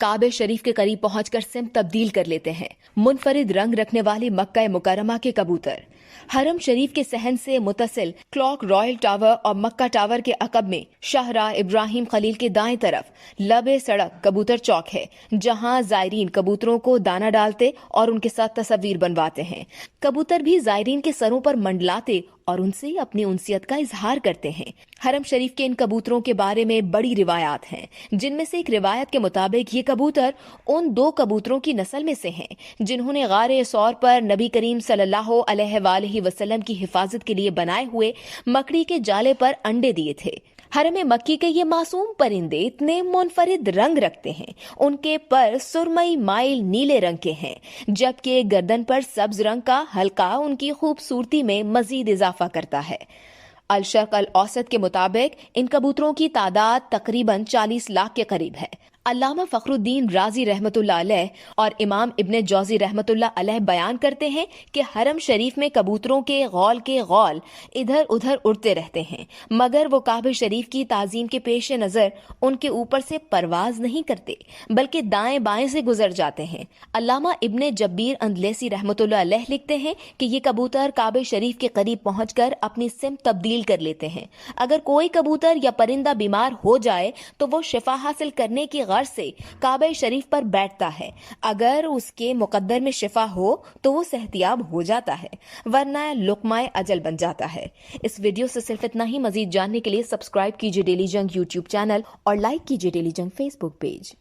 काबे शरीफ के करीब पहुंचकर सिम तब्दील कर लेते हैं। मुनफरिद रंग रखने वाली मक्का मुकर्रमा के कबूतर हरम शरीफ के सहन से मुतसिल क्लॉक रॉयल टावर और मक्का टावर के अकब में शाहरा इब्राहिम खलील के दाएं तरफ लबे सड़क कबूतर चौक है, जहां जायरीन कबूतरों को दाना डालते और उनके साथ तस्वीर बनवाते हैं। कबूतर भी जायरीन के सरों पर मंडलाते और उनसे अपनी उनसियत का इजहार करते हैं। हरम शरीफ के इन कबूतरों के बारे में बड़ी रिवायात हैं, जिनमें से एक रिवायत के मुताबिक ये कबूतर उन 2 कबूतरों की नस्ल में से हैं जिन्होंने गारे सौर पर नबी करीम सल्लल्लाहु अलैहि वसल्लम की हिफाजत के लिए बनाए हुए मकड़ी के जाले पर अंडे दिए थे। हरम मक्की के ये मासूम परिंदे इतने मुनफरिद रंग रखते हैं। उनके पर सुरमई माइल नीले रंग के हैं, जबकि गर्दन पर सब्ज रंग का हल्का उनकी खूबसूरती में मजीद इजाफा करता है। अल शर्क अल औसत के मुताबिक इन कबूतरों की तादाद तकरीबन 40 लाख के करीब है। अल्लामा फखरुद्दीन राजी रहमतुल्लाह अलैह और इमाम इब्ने जौजी रहमतुल्लाह अलैह बयान करते हैं कि हरम शरीफ में कबूतरों के गौल इधर उधर उड़ते रहते हैं, मगर वो काबे शरीफ की ताजीम के पेश नज़र उनके ऊपर से परवाज नहीं करते, बल्कि दाएं बाएं से गुजर जाते हैं। अल्लामा इब्ने जब्बीर अंदलेसी रहमतुल्लाह अलैह लिखते हैं कि ये कबूतर काबे शरीफ के करीब पहुंचकर अपनी सिम तब्दील कर लेते हैं। अगर कोई कबूतर या परिंदा बीमार हो जाए तो वो शिफा हासिल करने की से काबे शरीफ पर बैठता है। अगर उसके मुकद्दर में शिफा हो तो वो सेहतियाब हो जाता है, वरना लुकमाए अजल बन जाता है। इस वीडियो से सिर्फ इतना ही। मजीद जानने के लिए सब्सक्राइब कीजिए डेली जंग यूट्यूब चैनल और लाइक कीजिए डेली जंग फेसबुक पेज।